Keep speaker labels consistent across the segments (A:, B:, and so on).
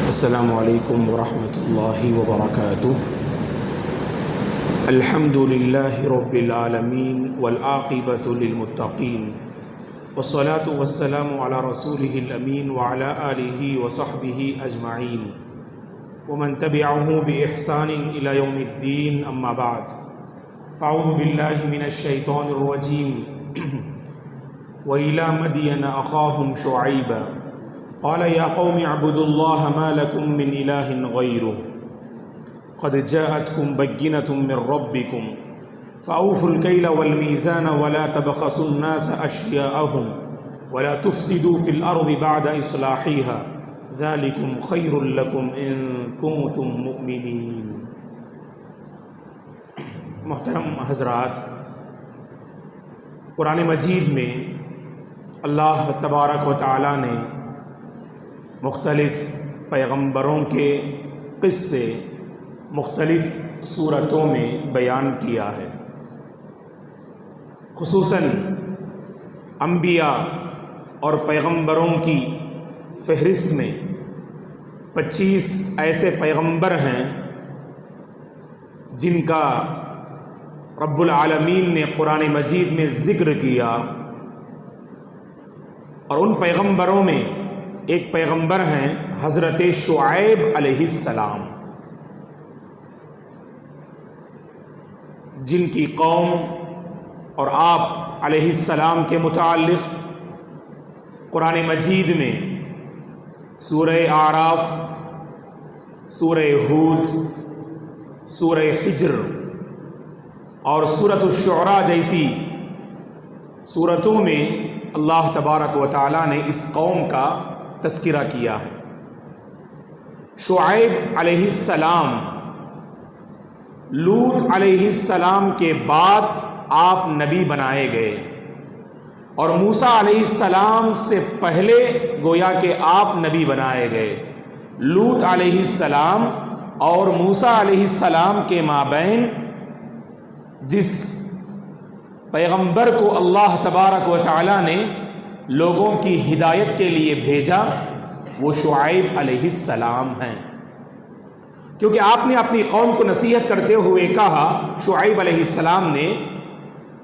A: السلام علیکم ورحمۃ اللہ وبرکاتہ۔ الحمد للہ رب العالمین والعاقبۃ للمتقین والصلاة والسلام علی رسولہ الامین وعلی آلہ وصحبہ اجمعین ومن تبعہ بإحسان الی یوم الدین، اما بعد فاعوذ باللہ من الشیطان الرجیم۔ وإلى مدين أخاهم شعيبا قال يا قوم اعبدوا الله ما لكم من إله غيره قد جاءتكم بينة من ربكم فأوفوا الكيل والميزان ولا تبخسوا الناس أشياءهم ولا تفسدوا في الأرض بعد إصلاحها ذلكم خير لكم إن كنتم مؤمنين۔ محترم حضرات، قرآن مجید میں اللہ تبارک و تعالیٰ نے مختلف پیغمبروں کے قصے مختلف صورتوں میں بیان کیا ہے۔ خصوصاً انبیاء اور پیغمبروں کی فہرست میں 25 ایسے پیغمبر ہیں جن کا رب العالمین نے قرآن مجید میں ذکر کیا، اور ان پیغمبروں میں ایک پیغمبر ہیں حضرت شعیب علیہ السلام، جن کی قوم اور آپ علیہ السلام کے متعلق قرآن مجید میں سورہ اعراف، سورہ ہود، سورہ حجر اور سورۃ الشعراء جیسی سورتوں میں اللہ تبارک و تعالیٰ نے اس قوم کا تذکرہ کیا ہے۔ شعیب علیہ السلام لوط علیہ السلام کے بعد آپ نبی بنائے گئے، اور موسیٰ علیہ السلام سے پہلے گویا کہ آپ نبی بنائے گئے۔ لوط علیہ السلام اور موسیٰ علیہ السلام کے مابین جس پیغمبر کو اللہ تبارک و تعالیٰ نے لوگوں کی ہدایت کے لیے بھیجا، وہ شعیب علیہ السلام ہیں، کیونکہ آپ نے اپنی قوم کو نصیحت کرتے ہوئے کہا، شعیب علیہ السلام نے،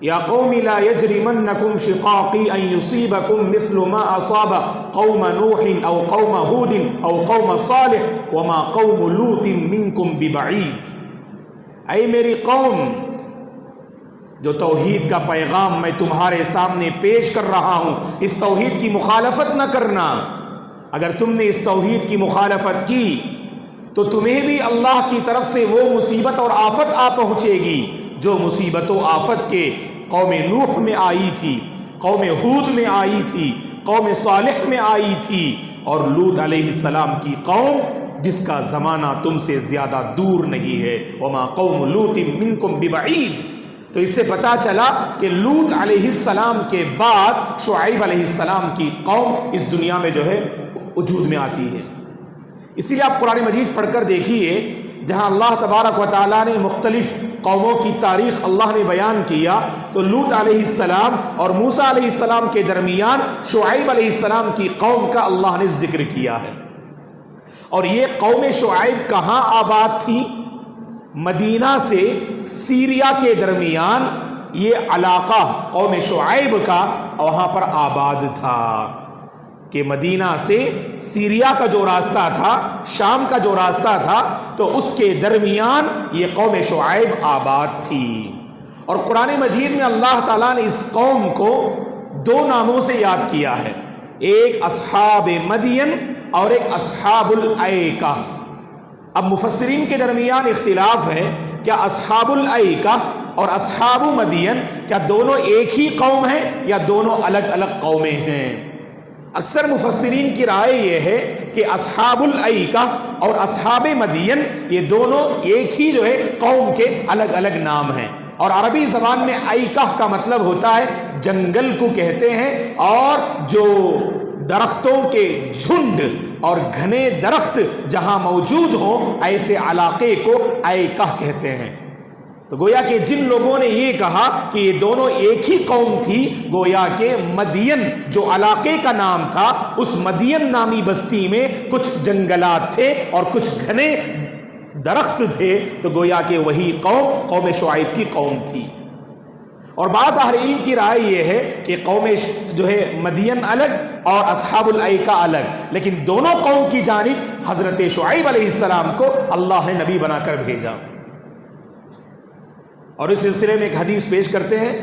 A: یا قوم لا یجرمنکم شقاقی ان یصیبکم مثل ما اصاب قوم نوح او قوم ہود او قوم صالح وما قوم لوط منکم ببعید۔ اے میری قوم، جو توحید کا پیغام میں تمہارے سامنے پیش کر رہا ہوں، اس توحید کی مخالفت نہ کرنا۔ اگر تم نے اس توحید کی مخالفت کی تو تمہیں بھی اللہ کی طرف سے وہ مصیبت اور آفت آ پہنچے گی جو مصیبت و آفت کے قوم نوح میں آئی تھی، قوم ہود میں آئی تھی، قوم صالح میں آئی تھی، اور لوط علیہ السلام کی قوم جس کا زمانہ تم سے زیادہ دور نہیں ہے، وما قوم لوط منکم ببعید۔ تو اس سے پتہ چلا کہ لوط علیہ السلام کے بعد شعیب علیہ السلام کی قوم اس دنیا میں جو ہے وجود میں آتی ہے۔ اسی لیے آپ قرآن مجید پڑھ کر دیکھیے، جہاں اللہ تبارک و تعالیٰ نے مختلف قوموں کی تاریخ اللہ نے بیان کیا، تو لوط علیہ السلام اور موسیٰ علیہ السلام کے درمیان شعیب علیہ السلام کی قوم کا اللہ نے ذکر کیا ہے۔ اور یہ قوم شعیب کہاں آباد تھی؟ مدینہ سے سیریا کے درمیان یہ علاقہ قوم شعیب کا وہاں پر آباد تھا، کہ مدینہ سے سیریا کا جو راستہ تھا، شام کا جو راستہ تھا، تو اس کے درمیان یہ قوم شعیب آباد تھی۔ اور قرآن مجید میں اللہ تعالیٰ نے اس قوم کو 2 ناموں سے یاد کیا ہے، ایک اصحاب مدین اور ایک اصحاب الایکہ۔ اب مفسرین کے درمیان اختلاف ہے، کیا اصحاب الایکہ اور اصحاب مدین کیا دونوں ایک ہی قوم ہیں یا دونوں الگ الگ قومیں ہیں؟ اکثر مفسرین کی رائے یہ ہے کہ اصحاب الایکہ اور اصحاب مدین یہ دونوں ایک ہی جو ہے قوم کے الگ الگ نام ہیں، اور عربی زبان میں ایکہ کا مطلب ہوتا ہے جنگل کو کہتے ہیں، اور جو درختوں کے جھنڈ اور گھنے درخت جہاں موجود ہوں ایسے علاقے کو ایکہ کہتے ہیں۔ تو گویا کہ جن لوگوں نے یہ کہا کہ یہ دونوں ایک ہی قوم تھی، گویا کہ مدین جو علاقے کا نام تھا، اس مدین نامی بستی میں کچھ جنگلات تھے اور کچھ گھنے درخت تھے، تو گویا کہ وہی قوم شعیب کی قوم تھی۔ اور بعض اہل علم کی رائے یہ ہے کہ قوم جو ہے مدین الگ اور اصحاب الایکہ الگ، لیکن دونوں قوم کی جانب حضرت شعیب علیہ السلام کو اللہ نے نبی بنا کر بھیجا۔ اور اس سلسلے میں ایک حدیث پیش کرتے ہیں،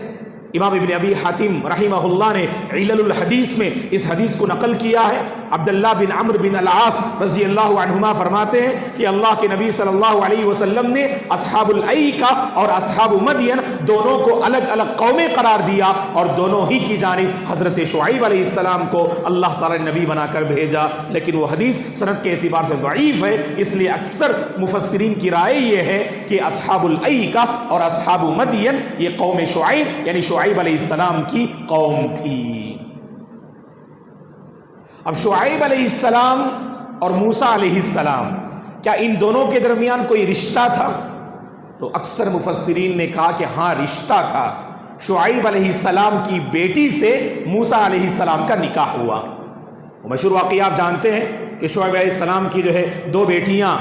A: امام ابن ابی حاتم رحمہ اللہ نے علل الحدیث میں اس حدیث کو نقل کیا ہے۔ عبداللہ بن عمرو بن العاص رضی اللہ عنہما فرماتے ہیں کہ اللہ کے نبی صلی اللہ علیہ وسلم نے اصحاب الایکہ اور اصحاب مدین دونوں کو الگ الگ قومیں قرار دیا، اور دونوں ہی کی جانب حضرت شعیب علیہ السلام کو اللہ تعالی نے نبی بنا کر بھیجا، لیکن وہ حدیث سند کے اعتبار سے ضعیف ہے۔ اس لیے اکثر مفسرین کی رائے یہ ہے کہ اصحاب الایکہ اور اصحاب مدین یہ قوم شعیب یعنی شعیب علیہ السلام کی قوم تھی۔ اب شعیب علیہ السلام اور موسیٰ علیہ السلام، کیا ان دونوں کے درمیان کوئی رشتہ تھا؟ تو اکثر مفسرین نے کہا کہ ہاں رشتہ تھا۔ شعیب علیہ السلام کی بیٹی سے موسیٰ علیہ السلام کا نکاح ہوا۔ مشہور واقعہ آپ جانتے ہیں کہ شعیب علیہ السلام کی جو ہے دو بیٹیاں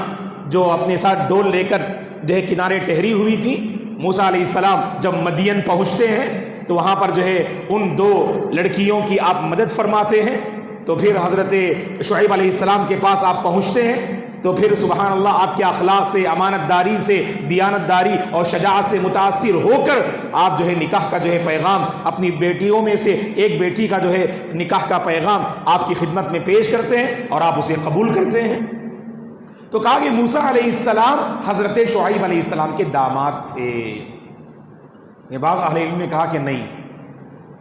A: جو اپنے ساتھ ڈول لے کر جو ہے کنارے ٹہری ہوئی تھیں، موسیٰ علیہ السلام جب مدین پہنچتے ہیں تو وہاں پر جو ہے ان دو لڑکیوں کی آپ مدد فرماتے ہیں، تو پھر حضرت شعیب علیہ السلام کے پاس آپ پہنچتے ہیں، تو پھر سبحان اللہ آپ کے اخلاق سے، امانت داری سے، دیانت داری اور شجاعت سے متاثر ہو کر آپ جو ہے نکاح کا جو ہے پیغام اپنی بیٹیوں میں سے ایک بیٹی کا جو ہے نکاح کا پیغام آپ کی خدمت میں پیش کرتے ہیں اور آپ اسے قبول کرتے ہیں۔ تو کہا کہ موسیٰ علیہ السلام حضرت شعیب علیہ السلام کے داماد تھے۔ بعض اہل علم نے کہا کہ نہیں،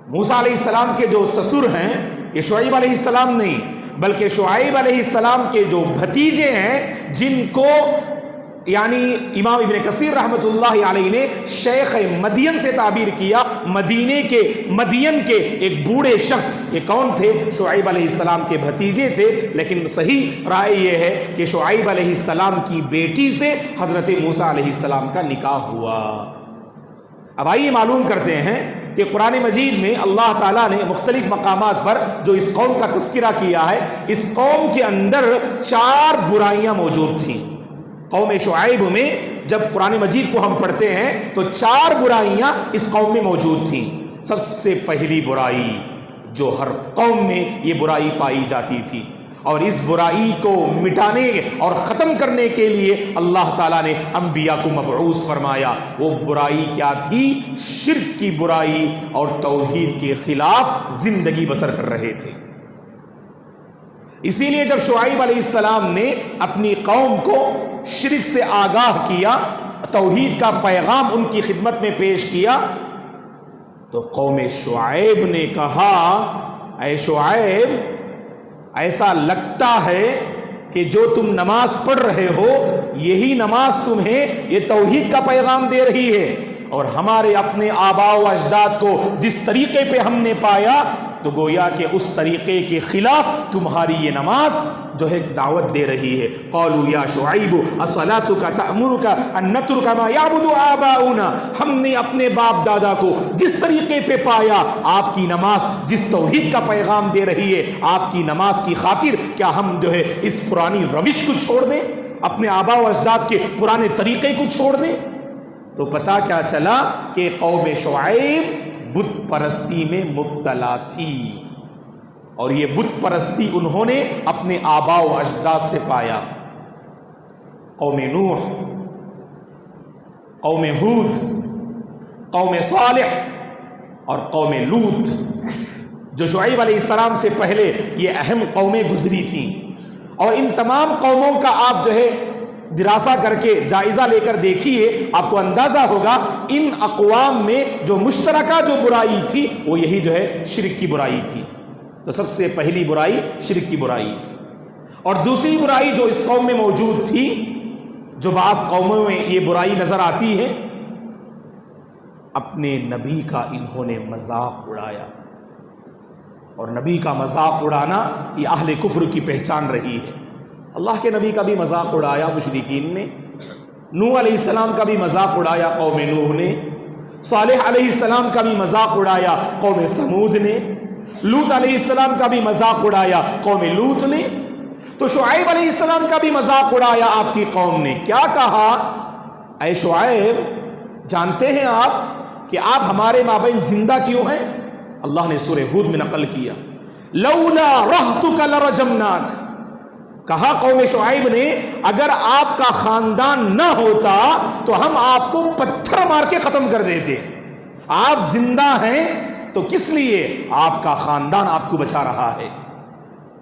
A: موسیٰ علیہ السلام کے جو سسر ہیں یہ شعیب علیہ السلام نہیں، بلکہ شعیب علیہ السلام کے جو بھتیجے ہیں، جن کو یعنی امام ابن کثیر رحمۃ اللہ علیہ نے شیخ مدین سے تعبیر کیا، مدین کے ایک بوڑھے شخص، یہ کون تھے؟ شعیب علیہ السلام کے بھتیجے تھے، لیکن صحیح رائے یہ ہے کہ شعیب علیہ السلام کی بیٹی سے حضرت موسیٰ علیہ السلام کا نکاح ہوا۔ اب آئیے معلوم کرتے ہیں کہ قرآن مجید میں اللہ تعالیٰ نے مختلف مقامات پر جو اس قوم کا تذکرہ کیا ہے، اس قوم کے اندر 4 برائیاں موجود تھیں۔ قوم شعیب میں جب قرآن مجید کو ہم پڑھتے ہیں تو 4 برائیاں اس قوم میں موجود تھیں۔ سب سے پہلی برائی جو ہر قوم میں یہ برائی پائی جاتی تھی، اور اس برائی کو مٹانے اور ختم کرنے کے لیے اللہ تعالیٰ نے انبیاء کو مبعوث فرمایا۔ وہ برائی کیا تھی؟ شرک کی برائی، اور توحید کے خلاف زندگی بسر کر رہے تھے۔ اسی لیے جب شعیب علیہ السلام نے اپنی قوم کو شرک سے آگاہ کیا، توحید کا پیغام ان کی خدمت میں پیش کیا، تو قوم شعیب نے کہا، اے شعیب، ایسا لگتا ہے کہ جو تم نماز پڑھ رہے ہو یہی نماز تمہیں یہ توحید کا پیغام دے رہی ہے، اور ہمارے اپنے آباء و اجداد کو جس طریقے پہ ہم نے پایا تو گویا کہ اس طریقے کے خلاف تمہاری یہ نماز جو ہے دعوت دے رہی ہے۔ قالوا یا شعیب اصلاتک تأمرک ان نترک ما یعبد آباؤنا، ہم نے اپنے باپ دادا کو جس طریقے پہ پایا، آپ کی نماز جس توحید کا پیغام دے رہی ہے، آپ کی نماز کی خاطر کیا ہم جو ہے اس پرانی روش کو چھوڑ دیں، اپنے آباء و اجداد کے پرانے طریقے کو چھوڑ دیں؟ تو پتہ کیا چلا کہ قوم شعیب بت پرستی میں مبتلا تھی، اور یہ بت پرستی انہوں نے اپنے آباء و اجداد سے پایا۔ قوم نوح، قوم ہود، قوم صالح اور قوم لوط، جو شعیب علیہ السلام سے پہلے یہ اہم قومیں گزری تھیں، اور ان تمام قوموں کا آپ جو ہے دراسہ کر کے جائزہ لے کر دیکھیے، آپ کو اندازہ ہوگا ان اقوام میں جو مشترکہ جو برائی تھی وہ یہی جو ہے شرک کی برائی تھی۔ تو سب سے پہلی برائی شرک کی برائی، اور دوسری برائی جو اس قوم میں موجود تھی، جو بعض قوموں میں یہ برائی نظر آتی ہے، اپنے نبی کا انہوں نے مذاق اڑایا، اور نبی کا مذاق اڑانا یہ اہل کفر کی پہچان رہی ہے۔ اللہ کے نبی کا بھی مذاق اڑایا مشرکین نے، نوح علیہ السلام کا بھی مذاق اڑایا قوم نوح نے، صالح علیہ السلام کا بھی مذاق اڑایا قوم سمود نے، لوط علیہ السلام کا بھی مذاق اڑایا قوم لوط نے، تو شعیب علیہ السلام کا بھی مذاق اڑایا آپ کی قوم نے۔ کیا کہا؟ اے شعیب، جانتے ہیں آپ کہ آپ ہمارے مابین زندہ کیوں ہیں؟ اللہ نے سورہ ہود میں نقل کیا، لولا رہتک لرجمناک، کہا قوم شعیب نے اگر آپ کا خاندان نہ ہوتا تو ہم آپ کو پتھر مار کے ختم کر دیتے، آپ زندہ ہیں تو کس لیے؟ آپ کا خاندان آپ کو بچا رہا ہے۔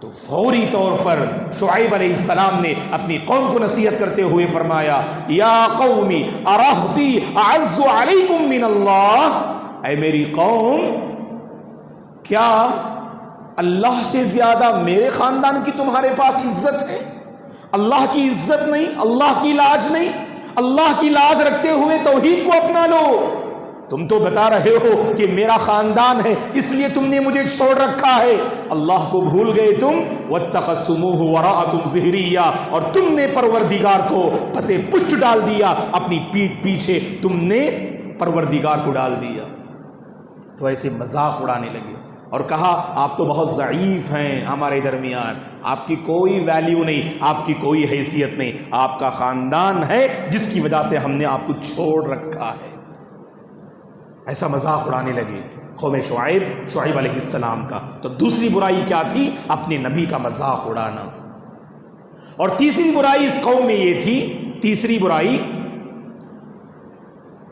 A: تو فوری طور پر شعیب علیہ السلام نے اپنی قوم کو نصیحت کرتے ہوئے فرمایا، یا قومی ارہتی اعز علیکم من اللہ، اے میری قوم، کیا اللہ سے زیادہ میرے خاندان کی تمہارے پاس عزت ہے؟ اللہ کی عزت نہیں، اللہ کی لاج نہیں، اللہ کی لاج رکھتے ہوئے توحید کو اپنا لو۔ تم تو بتا رہے ہو کہ میرا خاندان ہے اس لیے تم نے مجھے چھوڑ رکھا ہے، اللہ کو بھول گئے تم۔ وَاتَّخَذْتُمُوهُ وَرَاءَكُمْ ظِهْرِيًّا، اور تم نے پروردگار کو پسے پشت ڈال دیا، اپنی پیٹھ پیچھے تم نے پروردگار کو ڈال دیا۔ تو ایسے مذاق اڑانے لگے اور کہا آپ تو بہت ضعیف ہیں ہمارے درمیان، آپ کی کوئی ویلیو نہیں، آپ کی کوئی حیثیت نہیں، آپ کا خاندان ہے جس کی وجہ سے ہم نے آپ کو چھوڑ رکھا ہے۔ ایسا مذاق اڑانے لگے قوم شعیب علیہ السلام کا۔ تو دوسری برائی کیا تھی؟ اپنے نبی کا مذاق اڑانا۔ اور تیسری برائی اس قوم میں یہ تھی، تیسری برائی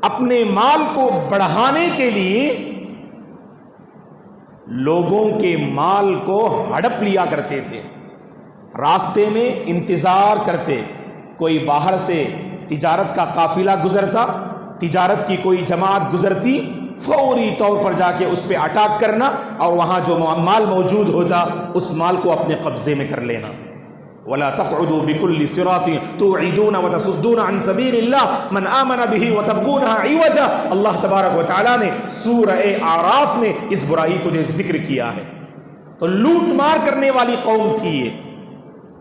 A: اپنے مال کو بڑھانے کے لیے لوگوں کے مال کو ہڑپ لیا کرتے تھے، راستے میں انتظار کرتے، کوئی باہر سے تجارت کا قافلہ گزرتا، تجارت کی کوئی جماعت گزرتی، فوری طور پر جا کے اس پہ اٹیک کرنا اور وہاں جو مال موجود ہوتا اس مال کو اپنے قبضے میں کر لینا۔ وَلَا تَقْعُدُوا بِكُلِّ صِرَاطٍ تُوعِدُونَ وَتَصُدُّونَ عَن سَبِيلِ اللَّهِ مَنْ آمَنَ بِهِ وَتَبْغُونَهَا عِوَجًا، اللہ تبارک و تعالیٰ نے سورہ اعراف میں اس برائی کو جو ذکر کیا ہے۔ تو لوٹ مار کرنے والی قوم تھی یہ،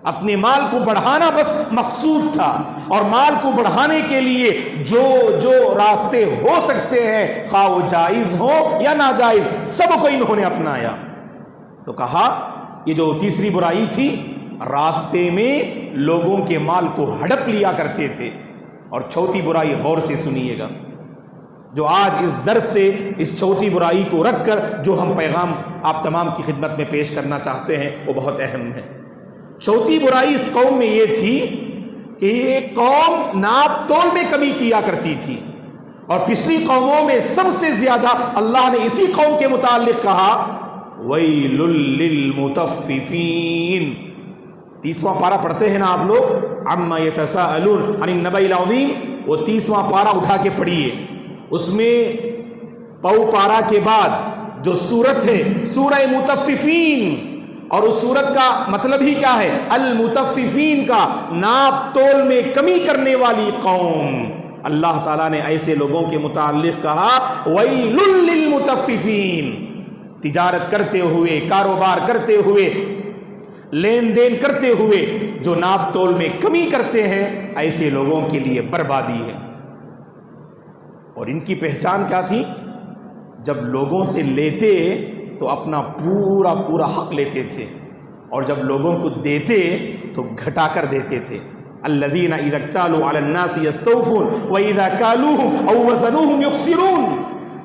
A: اپنے مال کو بڑھانا بس مقصود تھا، اور مال کو بڑھانے کے لیے جو راستے ہو سکتے ہیں، خواہ وہ جائز ہو یا ناجائز، سب کو انہوں نے اپنایا۔ تو کہا یہ جو تیسری برائی تھی، راستے میں لوگوں کے مال کو ہڑپ لیا کرتے تھے۔ اور چوتھی برائی غور سے سنیے گا، جو آج اس درس سے اس چوتھی برائی کو رکھ کر جو ہم پیغام آپ تمام کی خدمت میں پیش کرنا چاہتے ہیں وہ بہت اہم ہے۔ چوتھی برائی اس قوم میں یہ تھی کہ یہ قوم ناپ تول میں کمی کیا کرتی تھی، اور پچھلی قوموں میں سب سے زیادہ اللہ نے اسی قوم کے متعلق کہا وَيْلٌ لِّلْمُطَفِّفِينَ۔ 30واں پارہ پڑھتے ہیں نا آپ لوگ، عَمَّا يَتَسَاءَلُونَ عَنِ النَّبَإِ الْعَظِيمِ، وہ 30واں پارہ اٹھا کے پڑھیے، اس میں پو پارہ کے بعد جو سورت ہے سورہ مطففین، اور اس سورت کا مطلب ہی کیا ہے؟ المطففین کا، ناپ تول میں کمی کرنے والی قوم۔ اللہ تعالیٰ نے ایسے لوگوں کے متعلق کہا وَيْلٌ لِّلْمُطَفِّفِينَ، تجارت کرتے ہوئے، کاروبار کرتے ہوئے، لین دین کرتے ہوئے جو ناپ تول میں کمی کرتے ہیں، ایسے لوگوں کے لیے بربادی ہے۔ اور ان کی پہچان کیا تھی؟ جب لوگوں سے لیتے تو اپنا پورا حق لیتے تھے، اور جب لوگوں کو دیتے تو گھٹا کر دیتے تھے۔ الذین اذا اکتالوا علی الناس یستوفون واذا کالوہم او وزنوہم یخسرون،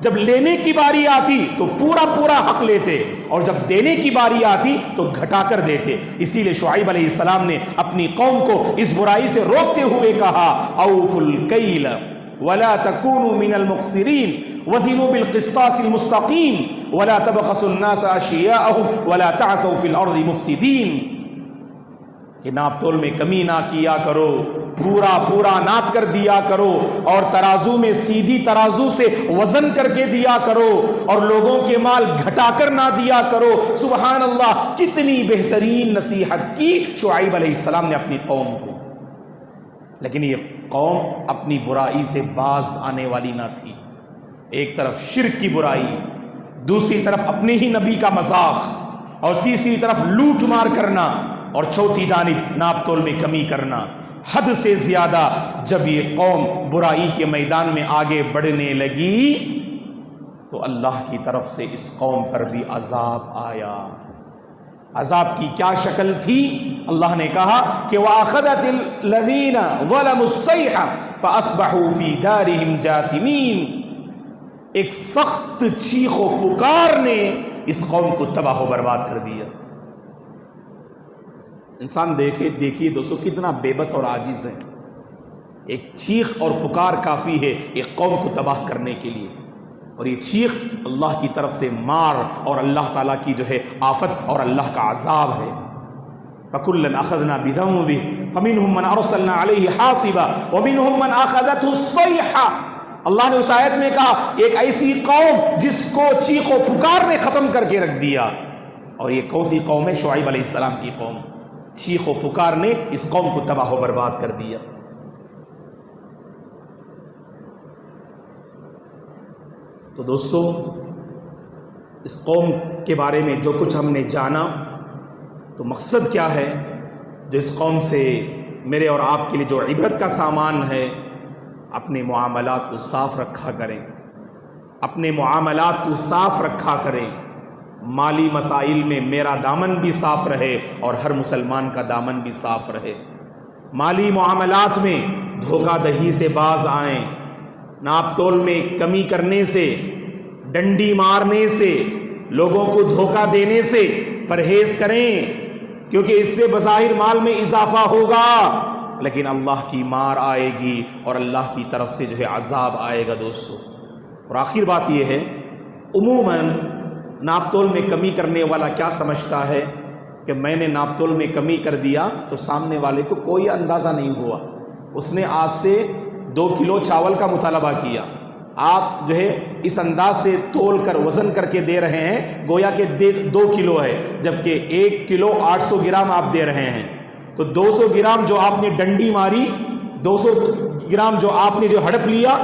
A: جب لینے کی باری آتی تو پورا حق لیتے، اور جب دینے کی باری آتی تو گھٹا کر دیتے۔ اسی لیے شعیب علیہ السلام نے اپنی قوم کو اس برائی سے روکتے ہوئے کہا اوفوا الکیل ولا تکونوا من المخسرین وزنوا بالقسطاس المستقیم ولا تبخسوا الناس اشیاءهم ولا تعثوا فی الارض مفسدین، کہ ناپ تول میں کمی نہ کیا کرو، پورا ناپ کر دیا کرو، اور ترازو میں سیدھی ترازو سے وزن کر کے دیا کرو، اور لوگوں کے مال گھٹا کر نہ دیا کرو۔ سبحان اللہ، کتنی بہترین نصیحت کی شعیب علیہ السلام نے اپنی قوم کو، لیکن یہ قوم اپنی برائی سے باز آنے والی نہ تھی۔ ایک طرف شرک کی برائی، دوسری طرف اپنے ہی نبی کا مذاق، اور تیسری طرف لوٹ مار کرنا، اور چوتھی جانب ناپ تول میں کمی کرنا۔ حد سے زیادہ جب یہ قوم برائی کے میدان میں آگے بڑھنے لگی تو اللہ کی طرف سے اس قوم پر بھی عذاب آیا۔ عذاب کی کیا شکل تھی؟ اللہ نے کہا کہ وَأَخَذَتِ الَّذِينَ ظَلَمُوا الصَّيْحَةُ فَأَصْبَحُوا فِي دَارِهِمْ جَاثِمِينَ، ایک سخت چیخ و پکار نے اس قوم کو تباہ و برباد کر دیا۔ انسان دیکھیے دوستو کتنا بے بس اور عاجز ہے۔ ایک چیخ اور پکار کافی ہے ایک قوم کو تباہ کرنے کے لیے، اور یہ چیخ اللہ کی طرف سے مار اور اللہ تعالیٰ کی جو ہے آفت اور اللہ کا عذاب ہے۔ فَكُلًّا أَخَذْنَا بِذَنبِهِ فَمِنْهُمْ مَنْ أَرْسَلْنَا عَلَيْهِ حَاصِبًا وَمِنْهُمْ مَنْ أَخَذَتْهُ الصَّيْحَةُ، اللہ نے اس آیت میں کہا ایک ایسی قوم جس کو چیخ و پکار نے ختم کر کے رکھ دیا، اور یہ کون سی قوم ہے؟ شعیب علیہ السلام کی قوم۔ چیخ و پکار نے اس قوم کو تباہ و برباد کر دیا۔ تو دوستو اس قوم کے بارے میں جو کچھ ہم نے جانا، تو مقصد کیا ہے؟ جو اس قوم سے میرے اور آپ کے لیے جو عبرت کا سامان ہے، اپنے معاملات کو صاف رکھا کریں، اپنے معاملات کو صاف رکھا کریں۔ مالی مسائل میں میرا دامن بھی صاف رہے اور ہر مسلمان کا دامن بھی صاف رہے۔ مالی معاملات میں دھوکہ دہی سے باز آئیں، ناپ تول میں کمی کرنے سے، ڈنڈی مارنے سے، لوگوں کو دھوکہ دینے سے پرہیز کریں، کیونکہ اس سے بظاہر مال میں اضافہ ہوگا لیکن اللہ کی مار آئے گی اور اللہ کی طرف سے جو ہے عذاب آئے گا دوستو۔ اور آخر بات یہ ہے، عموماً ناپ تول میں کمی کرنے والا کیا سمجھتا ہے کہ میں نے ناپ تول میں کمی کر دیا تو سامنے والے کو کوئی اندازہ نہیں ہوا، اس نے آپ سے 2 کلو چاول کا مطالبہ کیا، آپ جو ہے اس انداز سے تول کر وزن کر کے دے رہے ہیں گویا کہ 2 کلو ہے، جبکہ 1 کلو 800 گرام آپ دے رہے ہیں۔ تو 200 گرام جو آپ نے ڈنڈی ماری، 200 گرام جو آپ نے جو ہڑپ لیا،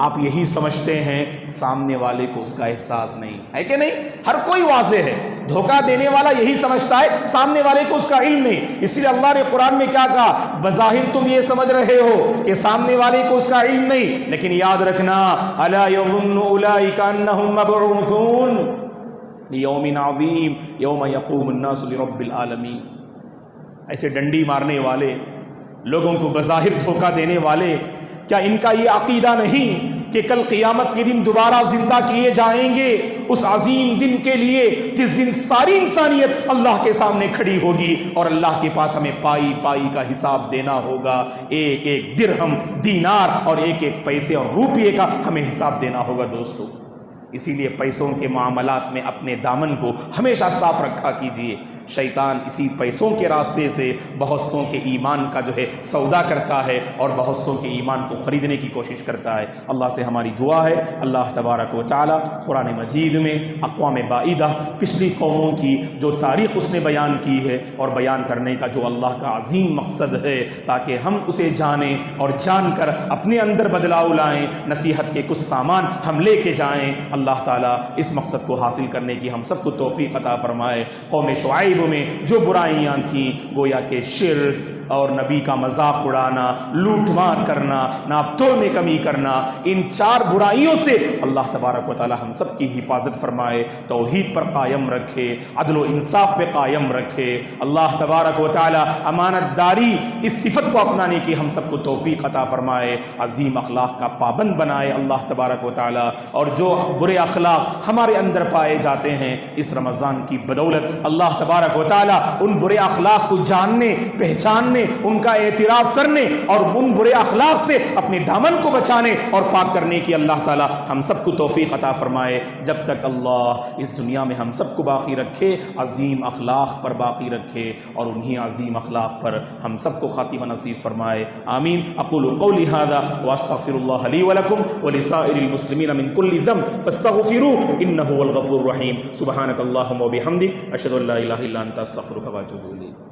A: آپ یہی سمجھتے ہیں، سامنے والے کو اس کا احساس نہیں ہے کہ نہیں؟ ہر کوئی واضح ہے، دھوکہ دینے والا یہی سمجھتا ہے، سامنے والے کو اس کا علم نہیں۔ اس لیے اللہ نے قرآن میں کیا کہا؟ بظاہر تم یہ سمجھ رہے ہو کہ سامنے والے کو اس کا علم نہیں، لیکن یاد رکھنا الا یظن اولئک انہم مبعوثون لیوم عظیم یوم یقوم الناس لرب العالمین۔ ایسے ڈنڈی مارنے والے، لوگوں کو بظاہر دھوکہ دینے والے، کیا ان کا یہ عقیدہ نہیں کہ کل قیامت کے دن دوبارہ زندہ کیے جائیں گے، اس عظیم دن کے لیے جس دن ساری انسانیت اللہ کے سامنے کھڑی ہوگی اور اللہ کے پاس ہمیں پائی پائی کا حساب دینا ہوگا، ایک ایک درہم، دینار اور ایک ایک پیسے اور روپیے کا ہمیں حساب دینا ہوگا دوستو۔ اسی لیے پیسوں کے معاملات میں اپنے دامن کو ہمیشہ صاف رکھا کیجیے۔ شیطان اسی پیسوں کے راستے سے بہت سوں کے ایمان کا جو ہے سودا کرتا ہے اور بہت سوں کے ایمان کو خریدنے کی کوشش کرتا ہے۔ اللہ سے ہماری دعا ہے اللہ تبارک و تعالی قرآن مجید میں اقوام بعیدہ، پچھلی قوموں کی جو تاریخ اس نے بیان کی ہے اور بیان کرنے کا جو اللہ کا عظیم مقصد ہے، تاکہ ہم اسے جانیں اور جان کر اپنے اندر بدلاؤ لائیں، نصیحت کے کچھ سامان ہم لے کے جائیں۔ اللہ تعالیٰ اس مقصد کو حاصل کرنے کی ہم سب کو توفیق عطا فرمائے۔ قوم شعیب میں جو برائیاں تھیں، گویا کہ شرک اور نبی کا مذاق اڑانا، لوٹ مار کرنا، ناپ تول میں کمی کرنا، ان 4 برائیوں سے اللہ تبارک و تعالی ہم سب کی حفاظت فرمائے، توحید پر قائم رکھے، عدل و انصاف پہ قائم رکھے۔ اللہ تبارک و تعالی امانت داری اس صفت کو اپنانے کی ہم سب کو توفیق عطا فرمائے، عظیم اخلاق کا پابند بنائے اللہ تبارک و تعالی، اور جو برے اخلاق ہمارے اندر پائے جاتے ہیں اس رمضان کی بدولت، اللہ تبارک و تعالی ان برے اخلاق کو جاننے، پہچاننے، ان کا اعتراف کرنے اور ان برے اخلاق سے اپنے دامن کو بچانے اور پاک کرنے کی اللہ تعالی ہم سب کو توفیق عطا فرمائے۔ جب تک اللہ اس دنیا میں ہم سب کو باقی رکھے، عظیم اخلاق پر باقی رکھے اور انہی عظیم اخلاق پر ہم سب کو خاتمہ نصیب فرمائے، آمین۔ اقول قولی ھذا واستغفر اللہ لی ولکم ولسائر المسلمین من کل ذنب فاستغفروہ انہ هو الغفور الرحیم۔ سبحانک اللہم وبحمدک اشہد ان لا الہ الا انت استغفرک واتوب الیک۔